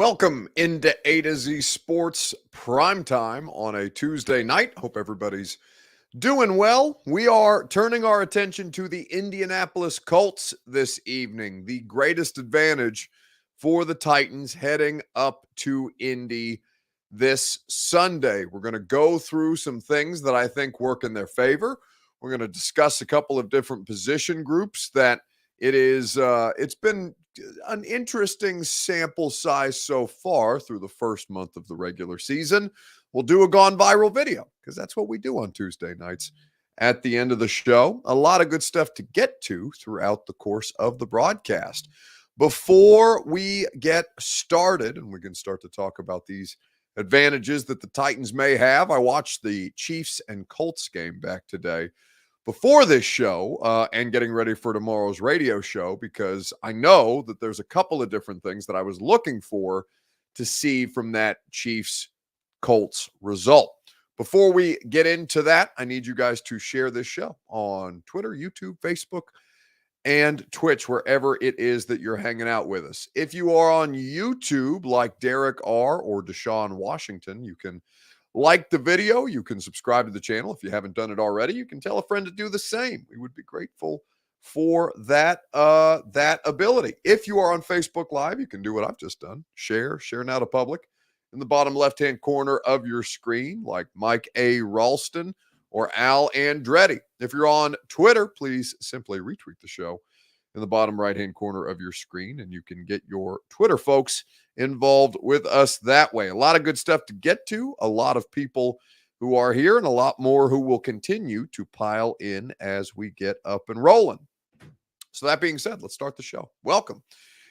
Welcome into A to Z Sports Primetime on a Tuesday night. Hope everybody's doing well. We are turning our attention to the Indianapolis Colts this evening. The greatest advantage for the Titans heading up to Indy this Sunday. We're going to go through some things that I think work in their favor. We're going to discuss a couple of different position groups that it's been an interesting sample size so far through the first month of the regular season. We'll do a gone viral video because that's what we do on Tuesday nights at the end of the show. A lot of good stuff to get to throughout the course of the broadcast. Before we get started, and we can start to talk about these advantages that the Titans may have, I watched the Chiefs and Colts game back today before this show and getting ready for tomorrow's radio show, because I know that there's a couple of different things that I was looking for to see from that Chiefs-Colts result. Before we get into that, I need you guys to share this show on Twitter, YouTube, Facebook, and Twitch, wherever it is that you're hanging out with us. If you are on YouTube, like Derek R. or Deshaun Washington, you can like the video. You can subscribe to the channel. If you haven't done it already, you can tell a friend to do the same. We would be grateful for that ability. If you are on Facebook Live, you can do what I've just done. Share now to public in the bottom left-hand corner of your screen, like Mike A. Ralston or Al Andretti. If you're on Twitter, please simply retweet the show in the bottom right-hand corner of your screen, and you can get your Twitter folks involved with us that way. A lot of good stuff to get to, a lot of people who are here, and a lot more who will continue to pile in as we get up and rolling. So that being said, let's start the show. Welcome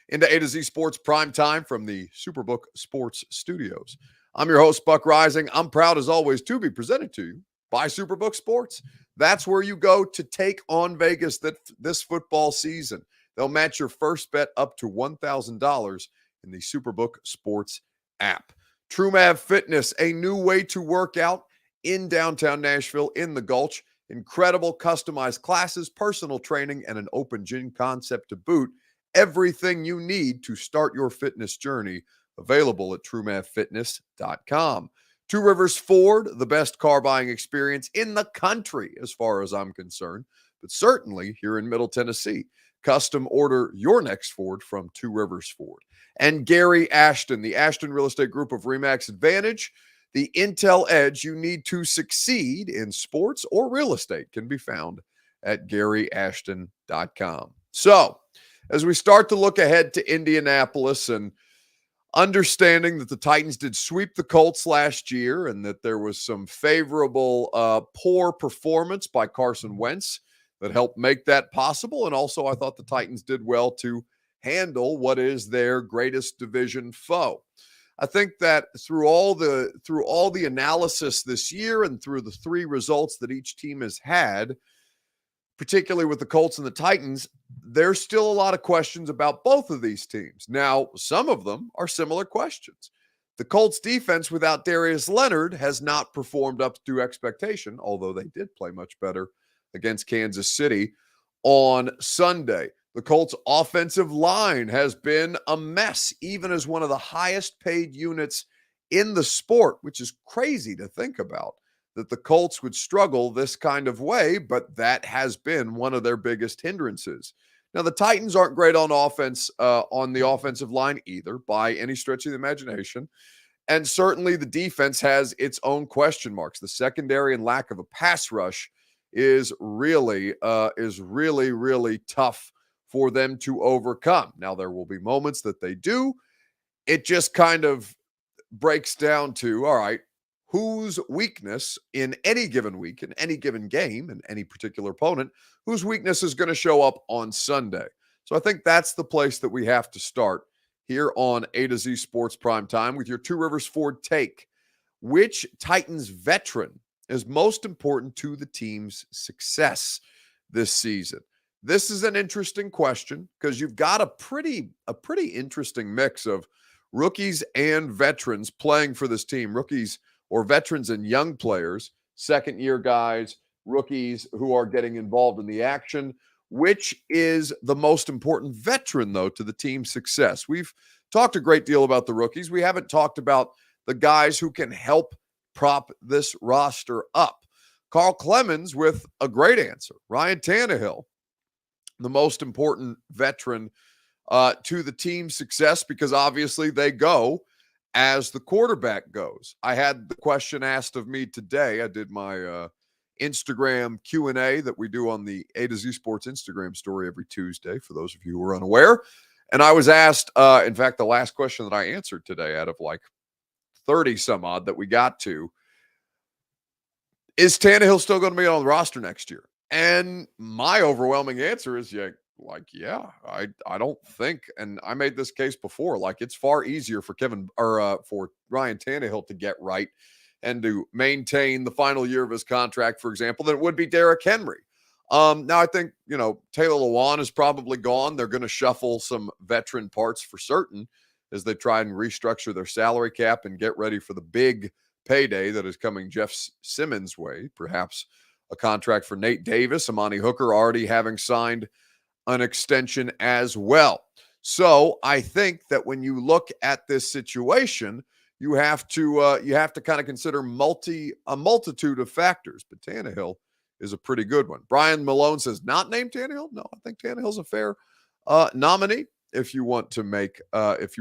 into A to Z Sports Prime Time from the Superbook Sports Studios. I'm your host, Buck Rising. I'm proud, as always, to be presented to you by Superbook Sports. That's where you go to take on Vegas this football season. They'll match your first bet up to $1,000 in the Superbook Sports app. TrueMav Fitness, a new way to work out in downtown Nashville in the Gulch. Incredible customized classes, personal training, and an open gym concept to boot. Everything you need to start your fitness journey, available at TrueMavFitness.com. Two Rivers Ford, the best car buying experience in the country as far as I'm concerned, but certainly here in Middle Tennessee. Custom order your next Ford from Two Rivers Ford. And Gary Ashton, the Ashton Real Estate Group of RE/MAX Advantage, the intel edge you need to succeed in sports or real estate can be found at GaryAshton.com. So, as we start to look ahead to Indianapolis, and understanding that the Titans did sweep the Colts last year and that there was some favorable poor performance by Carson Wentz that helped make that possible. And also, I thought the Titans did well to handle what is their greatest division foe. I think that through all the analysis this year and through the three results that each team has had, particularly with the Colts and the Titans, there's still a lot of questions about both of these teams. Now, some of them are similar questions. The Colts defense without Darius Leonard has not performed up to expectation, although they did play much better against Kansas City on Sunday. The Colts offensive line has been a mess, even as one of the highest paid units in the sport, which is crazy to think about, that the Colts would struggle this kind of way, but that has been one of their biggest hindrances. Now, the Titans aren't great on offense, on the offensive line either, by any stretch of the imagination. And certainly the defense has its own question marks. The secondary and lack of a pass rush is really tough for them to overcome. Now, there will be moments that they do. It just kind of breaks down to, all right, whose weakness in any given week, in any given game, in any particular opponent, whose weakness is going to show up on Sunday. So I think that's the place that we have to start here on A to Z Sports Prime Time with your Two Rivers Ford take. Which Titans veteran is most important to the team's success this season? This is an interesting question because you've got a pretty interesting mix of rookies and veterans playing for this team. Rookies or veterans and young players, second-year guys, rookies who are getting involved in the action. Which is the most important veteran, though, to the team's success? We've talked a great deal about the rookies. We haven't talked about the guys who can help prop this roster up. Carl Clemens with a great answer. Ryan Tannehill, the most important veteran to the team's success, because obviously they go as the quarterback goes. I had the question asked of me today. I did my Instagram Q&A that we do on the A to Z Sports Instagram story every Tuesday, for those of you who are unaware. And I was asked, in fact, the last question that I answered today out of like 30 some odd that we got to, is Tannehill still going to be on the roster next year? And my overwhelming answer is, yeah, I don't think, and I made this case before, like it's far easier for for Ryan Tannehill to get right and to maintain the final year of his contract, for example, than it would be Derrick Henry. Now I think, Taylor Lewan is probably gone. They're going to shuffle some veteran parts for certain as they try and restructure their salary cap and get ready for the big payday that is coming Jeff Simmons' way. Perhaps a contract for Nate Davis, Amani Hooker already having signed an extension as well. So I think that when you look at this situation, you have to kind of consider a multitude of factors. But Tannehill is a pretty good one. Brian Malone says not named Tannehill. No, I think Tannehill's a fair nominee if you want to make it Tannehill. If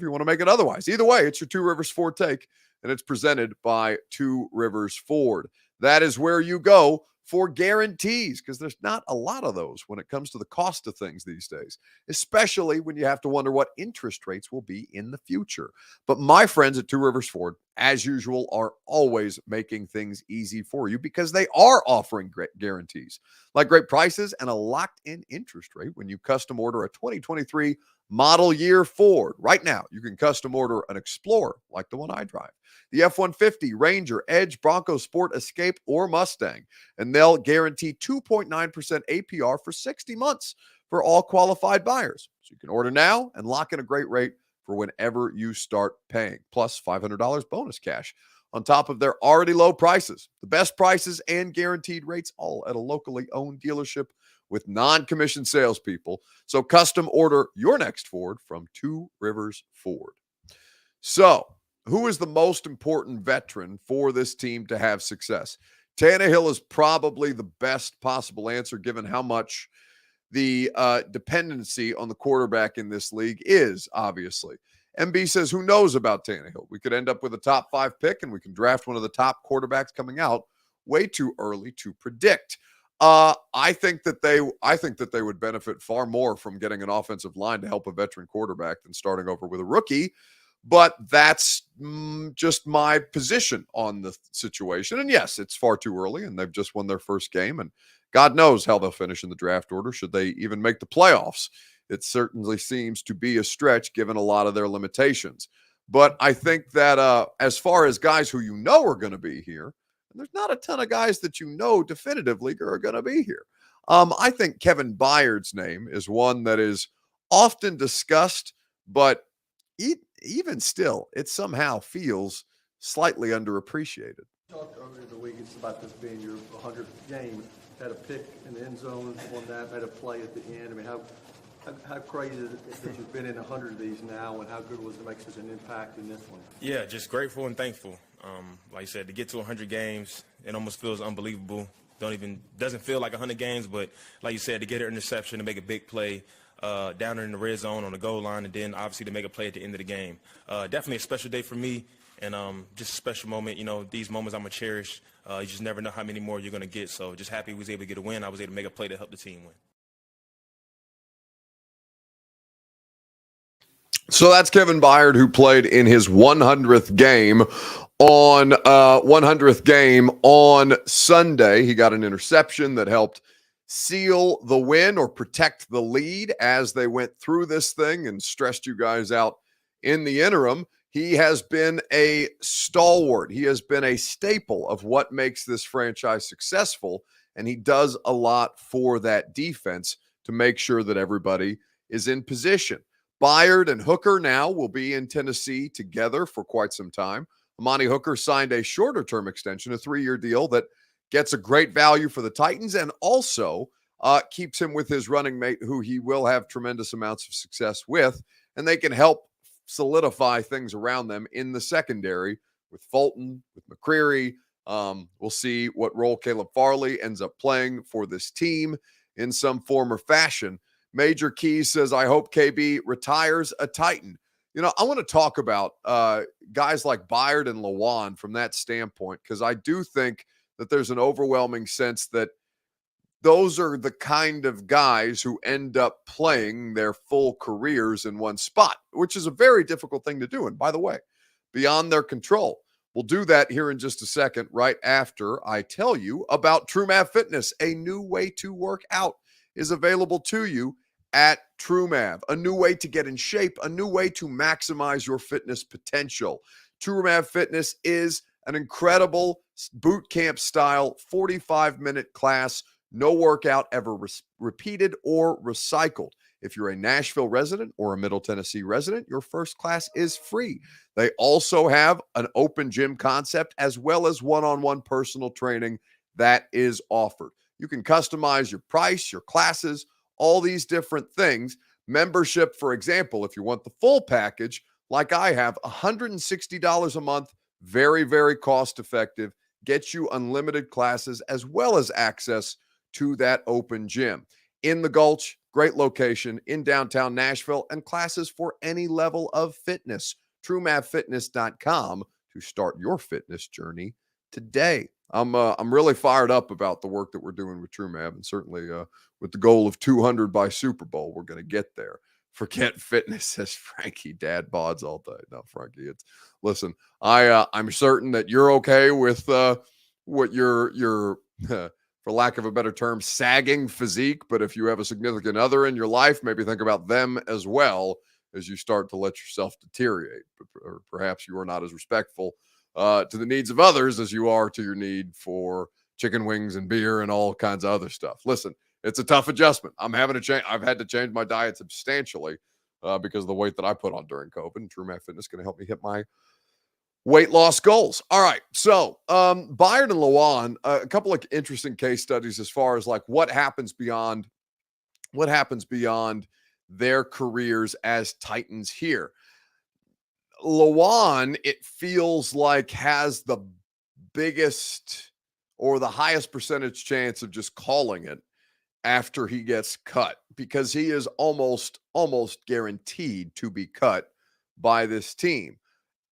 you want to make it otherwise, either way, it's your Two Rivers Ford take, and it's presented by Two Rivers Ford. That is where you go for guarantees, because there's not a lot of those when it comes to the cost of things these days, especially when you have to wonder what interest rates will be in the future. But my friends at Two Rivers Ford, as usual, are always making things easy for you because they are offering great guarantees, like great prices and a locked-in interest rate when you custom order a 2023 model year Ford. Right now, you can custom order an Explorer like the one I drive, the F-150, Ranger, Edge, Bronco Sport, Escape, or Mustang, and they'll guarantee 2.9% APR for 60 months for all qualified buyers. So you can order now and lock in a great rate for whenever you start paying, plus $500 bonus cash on top of their already low prices. The best prices and guaranteed rates, all at a locally owned dealership with non-commissioned salespeople. So custom order your next Ford from Two Rivers Ford. So, who is the most important veteran for this team to have success? Tannehill is probably the best possible answer, given how much the dependency on the quarterback in this league is, obviously. MB says, who knows about Tannehill? We could end up with a top 5 pick, and we can draft one of the top quarterbacks coming out way too early to predict. I think that they would benefit far more from getting an offensive line to help a veteran quarterback than starting over with a rookie. But that's just my position on the situation. And yes, it's far too early, and they've just won their first game, and God knows how they'll finish in the draft order should they even make the playoffs. It certainly seems to be a stretch given a lot of their limitations. But I think that as far as guys who are going to be here, and there's not a ton of guys that definitively are going to be here. I think Kevin Byard's name is one that is often discussed, but even still, it somehow feels slightly underappreciated. Talked earlier in the week, it's about this being your 100th game. Had a pick in the end zone on that, had a play at the end. I mean, how crazy is it that you've been in 100 of these now, and how good was it to make such an impact in this one? Yeah, just grateful and thankful. Like I said, to get to 100 games, it almost feels unbelievable. Doesn't feel like 100 games, but like you said, to get an interception, to make a big play down in the red zone on the goal line, and then obviously to make a play at the end of the game. Definitely a special day for me, and just a special moment. These moments I'm going to cherish. You just never know how many more you're going to get, so just happy we was able to get a win. I was able to make a play to help the team win. So that's Kevin Byard, who played in his 100th game on Sunday. He got an interception that helped seal the win or protect the lead as they went through this thing and stressed you guys out in the interim. He has been a stalwart. He has been a staple of what makes this franchise successful, and he does a lot for that defense to make sure that everybody is in position. Byard and Hooker now will be in Tennessee together for quite some time. Amani Hooker signed a shorter-term extension, a 3-year deal that gets a great value for the Titans and also keeps him with his running mate, who he will have tremendous amounts of success with, and they can help solidify things around them in the secondary with Fulton, with McCreary. We'll see what role Caleb Farley ends up playing for this team in some form or fashion. Major Keys says, I hope KB retires a Titan. I want to talk about guys like Byard and Lewan from that standpoint, because I do think that there's an overwhelming sense that those are the kind of guys who end up playing their full careers in one spot, which is a very difficult thing to do. And by the way, beyond their control. We'll do that here in just a second, right after I tell you about TrueMav Fitness. A new way to work out is available to you at TrueMav. A new way to get in shape, a new way to maximize your fitness potential. TrueMav Fitness is an incredible boot camp style 45-minute class. No workout ever repeated or recycled. If you're a Nashville resident or a Middle Tennessee resident, your first class is free. They also have an open gym concept as well as one-on-one personal training that is offered. You can customize your price, your classes, all these different things. Membership, for example, if you want the full package, like I have, $160 a month, very, very cost-effective, gets you unlimited classes as well as access to that open gym. In the Gulch, great location in downtown Nashville, and classes for any level of fitness. TrueMavFitness.com to start your fitness journey today. I'm really fired up about the work that we're doing with TrueMav, and certainly with the goal of 200 by Super Bowl, we're going to get there. Forget fitness, says Frankie. Dad bods all day. No, Frankie, listen. I'm certain that you're okay with what your for lack of a better term, sagging physique. But if you have a significant other in your life, maybe think about them as well as you start to let yourself deteriorate. Or perhaps you are not as respectful to the needs of others as you are to your need for chicken wings and beer and all kinds of other stuff. Listen, it's a tough adjustment. I've had to change my diet substantially because of the weight that I put on during COVID. And TrueMav Fitness is going to help me hit my weight loss goals. All right. So Byard and Lewan, a couple of interesting case studies as far as like what happens beyond their careers as Titans here. Lewan, it feels like, has the biggest or the highest percentage chance of just calling it after he gets cut, because he is almost guaranteed to be cut by this team.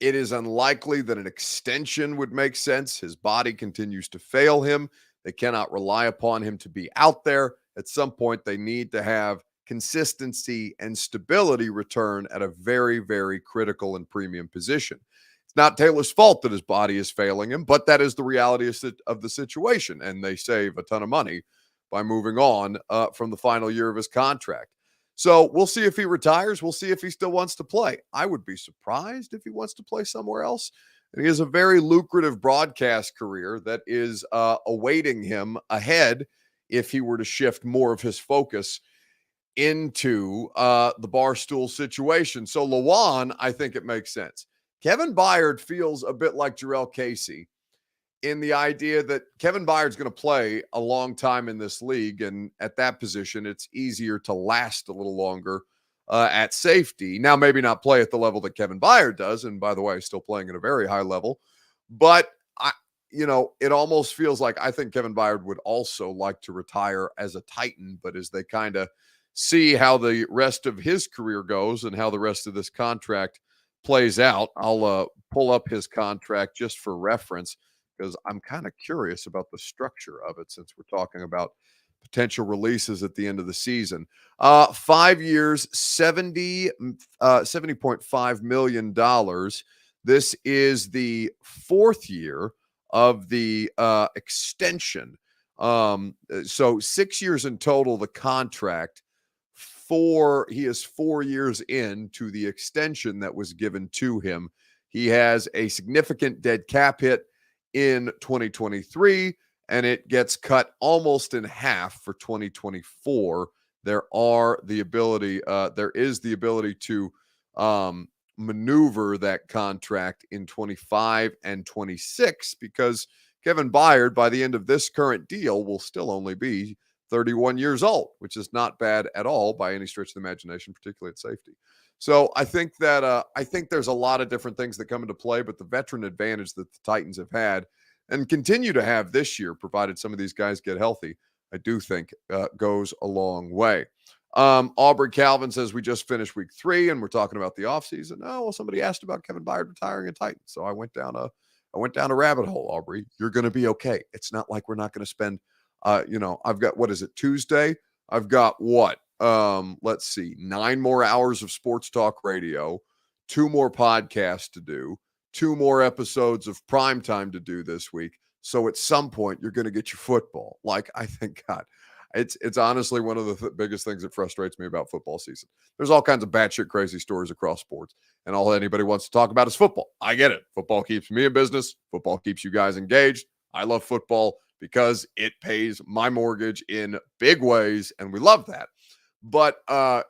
It is unlikely that an extension would make sense. His body continues to fail him. They cannot rely upon him to be out there. At some point, they need to have consistency and stability return at a very, very critical and premium position. It's not Taylor's fault that his body is failing him, but that is the reality of the situation, and they save a ton of money by moving on from the final year of his contract. So we'll see if he retires. We'll see if he still wants to play. I would be surprised if he wants to play somewhere else. And he has a very lucrative broadcast career that is awaiting him ahead if he were to shift more of his focus into the Barstool situation. So Lewan, I think it makes sense. Kevin Byard feels a bit like Jarrell Casey in the idea that Kevin Byard's going to play a long time in this league, and at that position, it's easier to last a little longer at safety. Now, maybe not play at the level that Kevin Byard does, and by the way, still playing at a very high level, but it almost feels like I think Kevin Byard would also like to retire as a Titan, but as they kind of see how the rest of his career goes and how the rest of this contract plays out, I'll pull up his contract just for reference, because I'm kind of curious about the structure of it since we're talking about potential releases at the end of the season. 5 years, $70.5 million. This is the fourth year of the extension. So 6 years in total, the contract. He is 4 years into the extension that was given to him. He has a significant dead cap hit in 2023, and it gets cut almost in half for 2024. There is the ability to maneuver that contract in 25 and 26, because Kevin Byard, by the end of this current deal, will still only be 31 years old, which is not bad at all by any stretch of the imagination, particularly at safety. So I think that I think there's a lot of different things that come into play, but the veteran advantage that the Titans have had and continue to have this year, provided some of these guys get healthy, I do think goes a long way. Aubrey Calvin says we just finished week 3 and we're talking about the offseason. Oh, well, somebody asked about Kevin Byard retiring a Titan. So I went down a rabbit hole, Aubrey. You're going to be okay. It's not like we're not going to spend, I've got, what is it, Tuesday? I've got what? Let's see, 9 more hours of sports talk radio, 2 more podcasts to do, 2 more episodes of primetime to do this week. So at some point you're going to get your football. Like, I think, God, it's honestly one of the biggest things that frustrates me about football season. There's all kinds of batshit crazy stories across sports, and all anybody wants to talk about is football. I get it. Football keeps me in business. Football keeps you guys engaged. I love football because it pays my mortgage in big ways, and we love that. But, I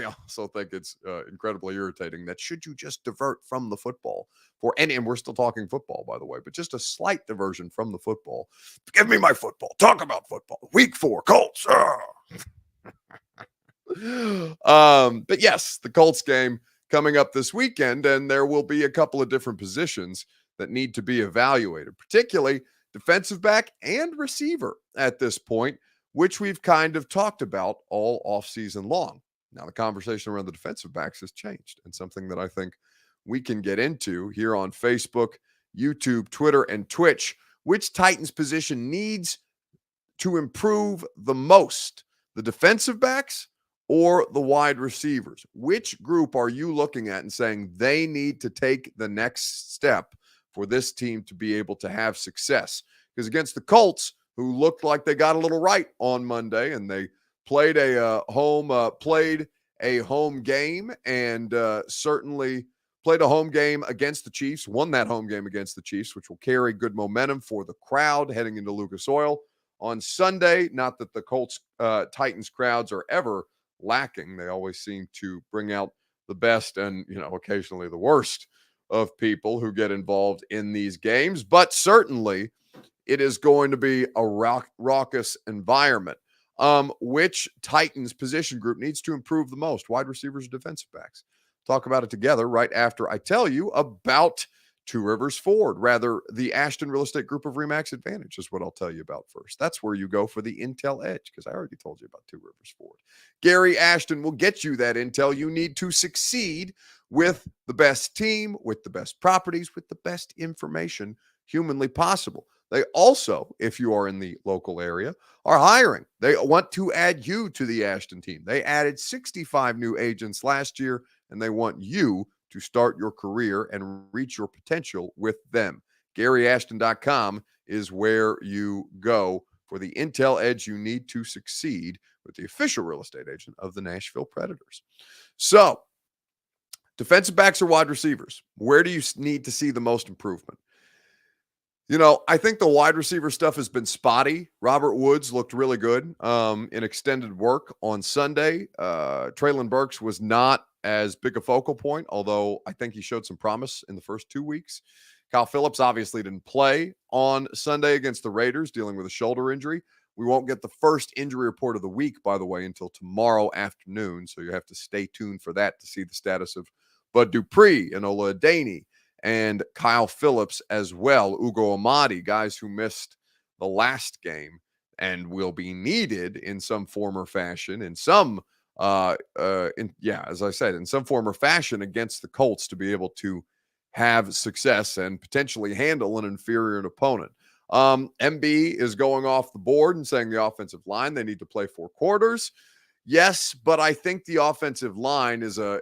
also think it's incredibly irritating that should you just divert from the football for any, and we're still talking football, by the way, but just a slight diversion from the football. Give me my football. Talk about football. Week 4, Colts. But yes, the Colts game coming up this weekend, and there will be a couple of different positions that need to be evaluated, particularly defensive back and receiver at this point, which we've kind of talked about all offseason long. Now, the conversation around the defensive backs has changed, and something that I think we can get into here on Facebook, YouTube, Twitter, and Twitch. Which Titans position needs to improve the most, the defensive backs or the wide receivers? Which group are you looking at and saying they need to take the next step for this team to be able to have success? Because against the Colts, who looked like they got a little right on Monday, and they played a home game, and certainly played a home game against the Chiefs, won that home game against the Chiefs, which will carry good momentum for the crowd heading into Lucas Oil on Sunday. Not that the Colts Titans crowds are ever lacking. They always seem to bring out the best and, occasionally the worst of people who get involved in these games, but certainly it is going to be a raucous environment. Which Titans position group needs to improve the most? Wide receivers or defensive backs? Talk about it together right after I tell you about Two Rivers Ford. Rather, the Ashton Real Estate Group of RE/MAX Advantage is what I'll tell you about first. That's where you go for the intel edge, because I already told you about Two Rivers Ford. Gary Ashton will get you that intel you need to succeed with the best team, with the best properties, with the best information humanly possible. They also, if you are in the local area, are hiring. They want to add you to the Ashton team. They added 65 new agents last year, and they want you to start your career and reach your potential with them. GaryAshton.com is where you go for the intel edge you need to succeed with the official real estate agent of the Nashville Predators. So, defensive backs or wide receivers, where do you need to see the most improvement? I think the wide receiver stuff has been spotty. Robert Woods looked really good in extended work on Sunday. Treylon Burks was not as big a focal point, although I think he showed some promise in the first 2 weeks. Kyle Phillips obviously didn't play on Sunday against the Raiders, dealing with a shoulder injury. We won't get the first injury report of the week, by the way, until tomorrow afternoon, so you have to stay tuned for that to see the status of Bud Dupree and Ola Adaney and Kyle Phillips as well. Ugo Amadi, guys who missed the last game and will be needed in some form or fashion, in some form or fashion against the Colts to be able to have success and potentially handle an inferior opponent. MB is going off the board and saying the offensive line, they need to play 4 quarters. Yes, but I think the offensive line is a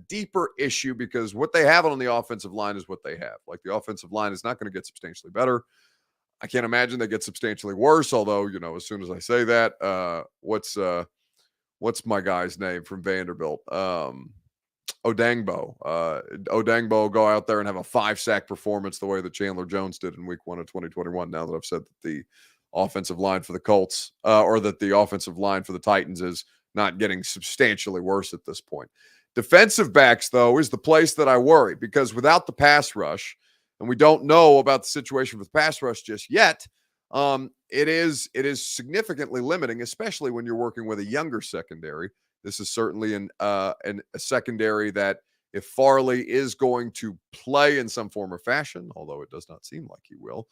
deeper issue, because what they have on the offensive line is what they have. Like, the offensive line is not going to get substantially better. I can't imagine they get substantially worse, although, as soon as I say that, what's my guy's name from Vanderbilt? Odangbo. Odangbo will go out there and have a 5-sack performance the way that Chandler Jones did in week 1 of 2021, now that I've said that the offensive line for the Colts, or that the offensive line for the Titans is not getting substantially worse at this point. Defensive backs, though, is the place that I worry, because without the pass rush, and we don't know about the situation with pass rush just yet, it is significantly limiting, especially when you're working with a younger secondary. This is certainly a secondary that, if Farley is going to play in some form or fashion, although it does not seem like he will,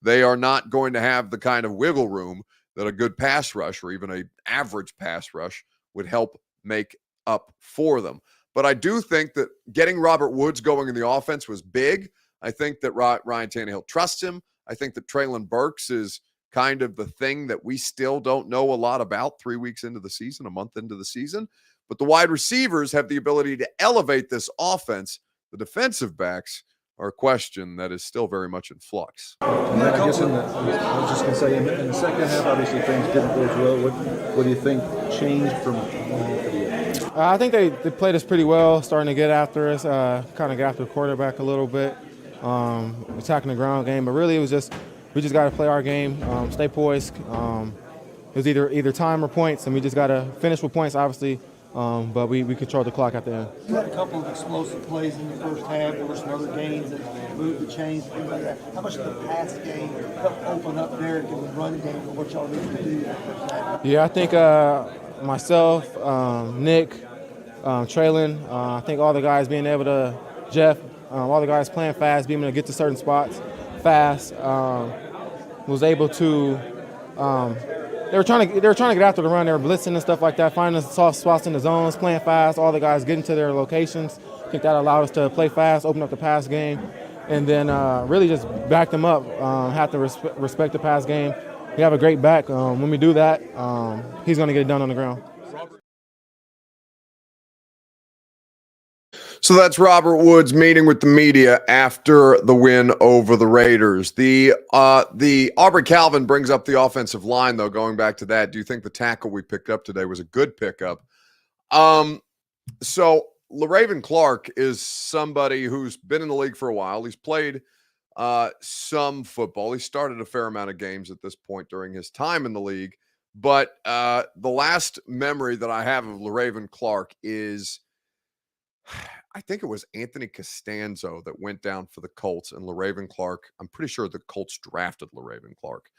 they are not going to have the kind of wiggle room that a good pass rush or even an average pass rush would help make up for them. But I do think that getting Robert Woods going in the offense was big. I think that Ryan Tannehill trusts him. I think that Treylon Burks is kind of the thing that we still don't know a lot about 3 weeks into the season, a month into the season. But the wide receivers have the ability to elevate this offense. The defensive backs are a question that is still very much in flux. And then I guess I was just going to say, in the second half, obviously things didn't go as well. What do you think changed from one half to the other? I think they played us pretty well, starting to get after us, kind of get after the quarterback a little bit, attacking the ground game. But really, we just got to play our game, stay poised. It was either time or points, and we just got to finish with points, obviously. But we controlled the clock at the end. You had a couple of explosive plays in the first half. There were some other games that moved the chains, things like that. How much did the pass game help open up Derek in the run game and what y'all need to do in that first half? Yeah, I think myself, Nick, Treylon, I think all the guys being able to, Jeff, all the guys playing fast, being able to get to certain spots fast, was able to they were trying to get after the run. They were blitzing and stuff like that, finding soft spots in the zones, playing fast. All the guys getting to their locations. I think that allowed us to play fast, open up the pass game, and then really just back them up. Have to respect the pass game. We have a great back. When we do that, he's going to get it done on the ground. So that's Robert Woods meeting with the media after the win over the Raiders. The Aubrey Calvin brings up the offensive line, though. Going back to that, do you think the tackle we picked up today was a good pickup? So LaRaven Clark is somebody who's been in the league for a while. He's played some football. He started a fair amount of games at this point during his time in the league. But the last memory that I have of LaRaven Clark is, I think it was Anthony Costanzo that went down for the Colts, and LaRaven Clark, I'm pretty sure the Colts drafted LaRaven Clark.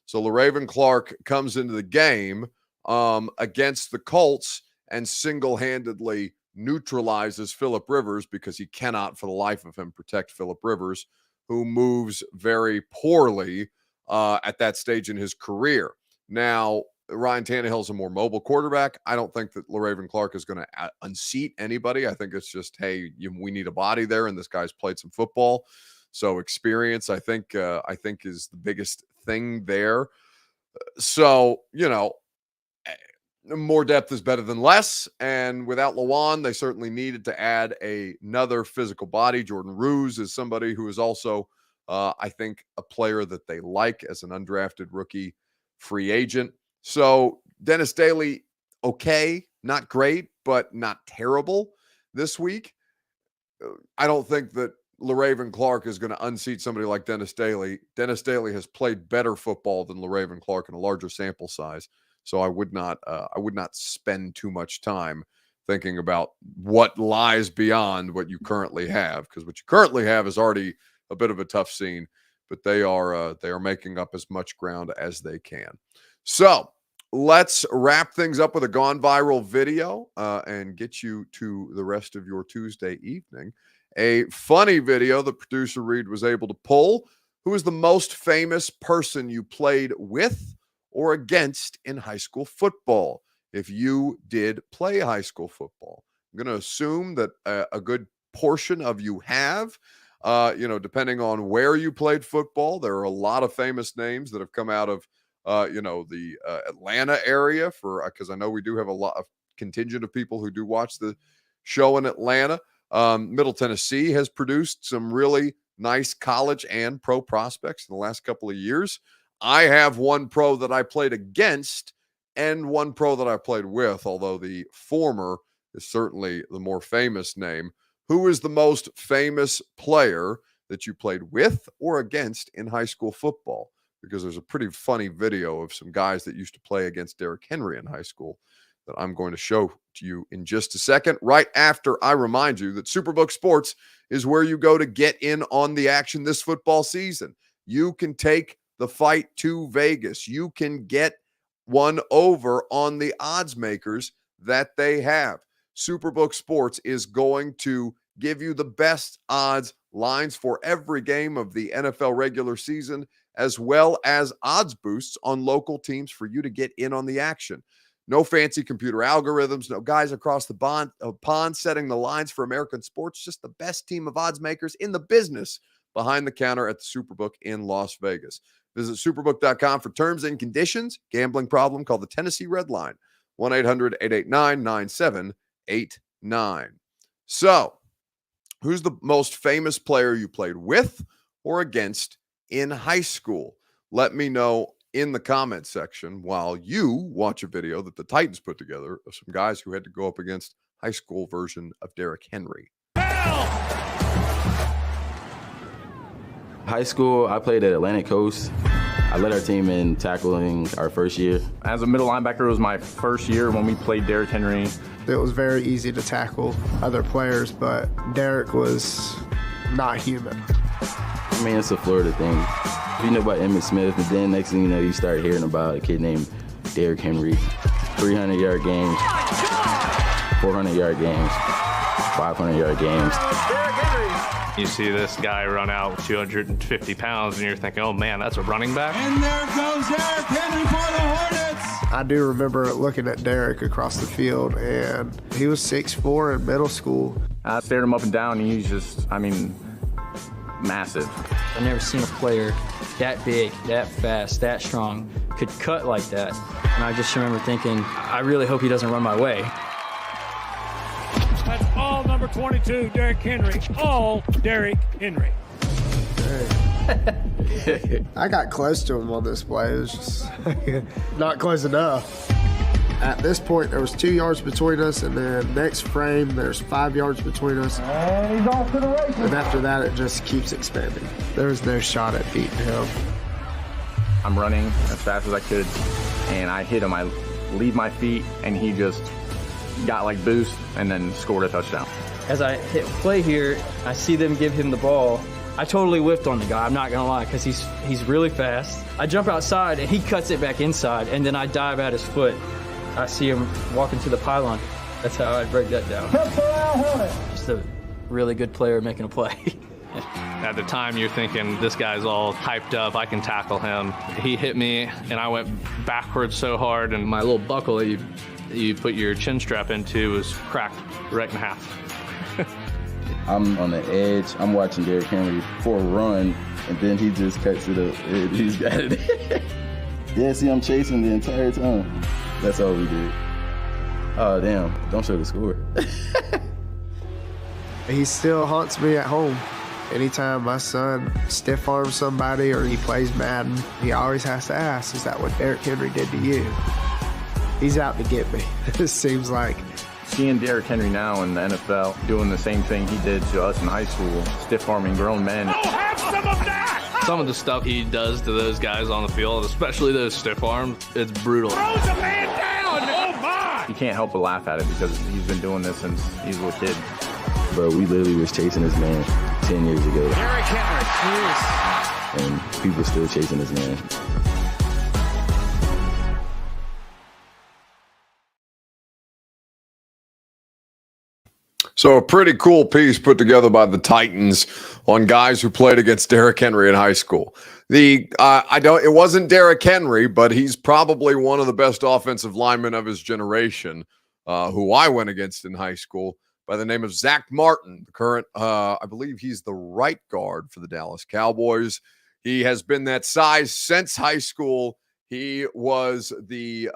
So LaRaven Clark comes into the game against the Colts and single-handedly neutralizes Phillip Rivers because he cannot for the life of him protect Phillip Rivers, who moves very poorly at that stage in his career. Now, Ryan Tannehill is a more mobile quarterback. I don't think that LaRaven Clark is going to unseat anybody. I think it's just, hey, we need a body there, and this guy's played some football. So experience, I think is the biggest thing there. So, more depth is better than less. And without Lawan, they certainly needed to add another physical body. Jordan Ruse is somebody who is also, I think, a player that they like as an undrafted rookie free agent. So Dennis Daly, okay, not great, but not terrible this week. I don't think that LaRaven Clark is going to unseat somebody like Dennis Daly. Dennis Daly has played better football than LaRaven Clark in a larger sample size. So I would not spend too much time thinking about what lies beyond what you currently have, because what you currently have is already a bit of a tough scene. But they are making up as much ground as they can. So let's wrap things up with a gone viral video and get you to the rest of your Tuesday evening. A funny video that producer Reed was able to pull. Who is the most famous person you played with or against in high school football? If you did play high school football, I'm going to assume that a good portion of you have. Depending on where you played football, there are a lot of famous names that have come out of the Atlanta area, because I know we do have a lot of contingent of people who do watch the show in Atlanta. Middle Tennessee has produced some really nice college and pro prospects in the last couple of years. I have one pro that I played against and one pro that I played with, although the former is certainly the more famous name. Who is the most famous player that you played with or against in high school football? Because there's a pretty funny video of some guys that used to play against Derrick Henry in high school that I'm going to show to you in just a second, right after I remind you that Superbook Sports is where you go to get in on the action this football season. You can take the fight to Vegas. You can get one over on the odds makers that they have. Superbook Sports is going to give you the best odds lines for every game of the NFL regular season, as well as odds boosts on local teams for you to get in on the action. No fancy computer algorithms, no guys across the pond setting the lines for American sports, just the best team of odds makers in the business behind the counter at the Superbook in Las Vegas. Visit superbook.com for terms and conditions. Gambling problem? Call the Tennessee Red Line, 1-800-889-9789. So, who's the most famous player you played with or against in high school? Let me know in the comment section while you watch a video that the Titans put together of some guys who had to go up against high school version of Derrick Henry. High school, I played at Atlantic Coast. I led our team in tackling our first year. As a middle linebacker, it was my first year when we played Derrick Henry. It was very easy to tackle other players, but Derrick was not human. I mean, it's a Florida thing. You know about Emmitt Smith, and then next thing you know, you start hearing about a kid named Derrick Henry. 300-yard games, 400-yard games, 500-yard games. You see this guy run out 250 pounds, and you're thinking, oh man, that's a running back. And there goes Derrick Henry for the Hornets. I do remember looking at Derrick across the field, and he was 6'4" in middle school. I stared him up and down, and he's just, I mean, massive. I've never seen a player that big, that fast, that strong, could cut like that. And I just remember thinking, I really hope he doesn't run my way. That's all number 22, Derrick Henry. All Derrick Henry. I got close to him on this play. It was just not close enough. At this point, there was 2 yards between us, and then next frame, there's 5 yards between us. And he's off to the races. And after that, it just keeps expanding. There's no shot at beating him. I'm running as fast as I could, and I hit him. I leave my feet, and he just got like boost and then scored a touchdown. As I hit play here, I see them give him the ball. I totally whiffed on the guy, I'm not gonna lie, because he's really fast. I jump outside, and he cuts it back inside, and then I dive at his foot. I see him walking to the pylon. That's how I break that down. Just a really good player making a play. At the time, you're thinking, this guy's all hyped up, I can tackle him. He hit me, and I went backwards so hard, and my little buckle that you put your chin strap into was cracked right in half. I'm on the edge. I'm watching Derrick Henry for a run, and then he just cuts it up. He's got it. Yeah, see, I'm chasing the entire time. That's all we did. Oh, damn. Don't show the score. He still haunts me at home. Anytime my son stiff arms somebody or he plays Madden, he always has to ask, is that what Derrick Henry did to you? He's out to get me. It seems like. Seeing Derrick Henry now in the NFL doing the same thing he did to us in high school, stiff-arming grown men. Oh, have some of that! Some of the stuff he does to those guys on the field, especially those stiff arms, it's brutal. Throws a man down! Oh, my! You can't help but laugh at it because he's been doing this since he's a little kid. Bro, we literally was chasing this man 10 years ago. Derrick Henry, And people still chasing this man. So a pretty cool piece put together by the Titans on guys who played against Derrick Henry in high school. It wasn't Derrick Henry, but he's probably one of the best offensive linemen of his generation, who I went against in high school, by the name of Zach Martin, the current, I believe he's the right guard for the Dallas Cowboys. He has been that size since high school. He was the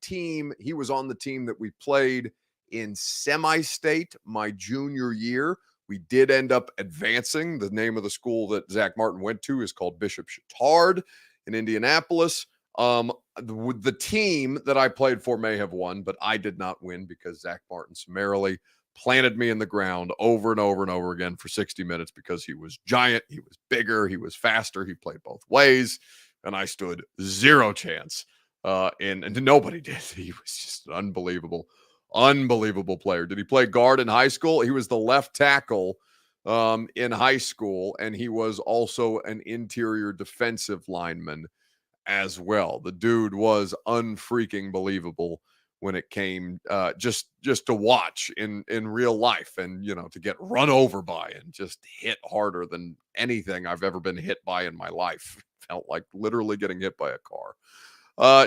team. He was on the team that we played in semi-state my junior year. We did end up advancing. The name of the school that Zach Martin went to is called Bishop Chatard in Indianapolis. The team that I played for may have won, but I did not win because Zach Martin summarily planted me in the ground over and over and over again for 60 minutes because he was giant, he was bigger, he was faster, he played both ways, and I stood zero chance. And nobody did. He was just an unbelievable player. Did he play guard in high school? He was the left tackle in high school, and he was also an interior defensive lineman as well. The dude was unfreaking believable when it came just to watch in real life, and to get run over by and just hit harder than anything I've ever been hit by in my life. Felt like literally getting hit by a car.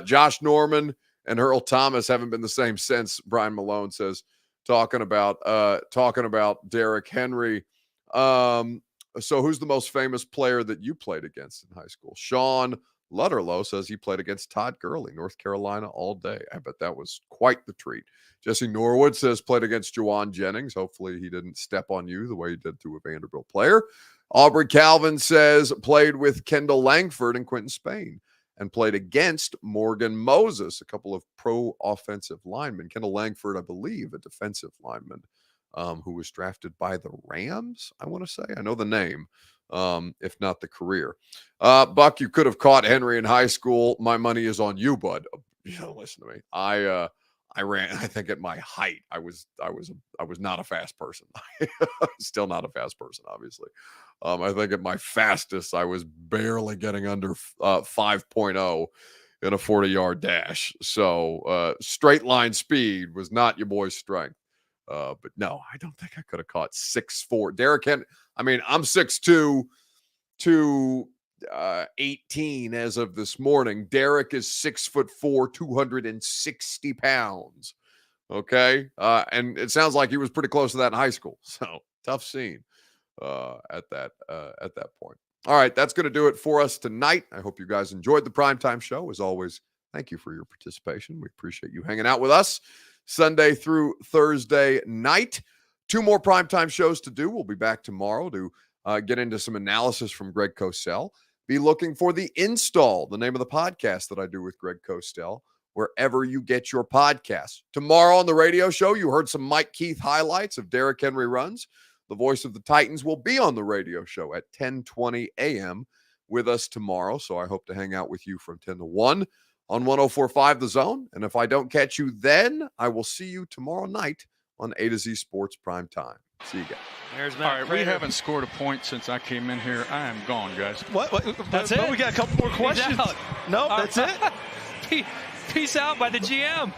Josh Norman and Earl Thomas haven't been the same since, Brian Malone says, talking about Derrick Henry. So who's the most famous player that you played against in high school? Sean Lutterlow says he played against Todd Gurley, North Carolina, all day. I bet that was quite the treat. Jesse Norwood says played against Juwan Jennings. Hopefully he didn't step on you the way he did to a Vanderbilt player. Aubrey Calvin says played with Kendall Langford and Quentin Spain and played against Morgan Moses, a couple of pro offensive linemen. Kendall Langford, I believe, a defensive lineman who was drafted by the Rams, I want to say. I know the name. If not the career. Buck, you could have caught Henry in high school. My money is on you, bud. Listen to me. I ran, I think at my height, I was not a fast person. Still not a fast person, obviously. I think at my fastest, I was barely getting under 5.0 in a 40-yard dash. So straight line speed was not your boy's strength. But no, I don't think I could have caught 6'4". Derrick Henry, I'm 6'2", 218 as of this morning. Derrick is 6'4", 260 pounds. Okay. And it sounds like he was pretty close to that in high school. So tough scene at that point. All right. That's going to do it for us tonight. I hope you guys enjoyed the Primetime Show. As always, thank you for your participation. We appreciate you hanging out with us Sunday through Thursday night. 2 more primetime shows to do. We'll be back tomorrow to get into some analysis from Greg Cosell. Be looking for The Install, the name of the podcast that I do with Greg Cosell, wherever you get your podcasts. Tomorrow on the radio show, you heard some Mike Keith highlights of Derrick Henry runs. The voice of the Titans will be on the radio show at 10:20 a.m. with us tomorrow. So I hope to hang out with you from 10 to 1 on 104.5 The Zone. And if I don't catch you then, I will see you tomorrow night on A to Z Sports Prime Time. See you guys. There's Matt. All right, we haven't scored a point since I came in here. I am gone, guys. What? That's it? But we got a couple more questions. No, that's it. Peace out by the GM.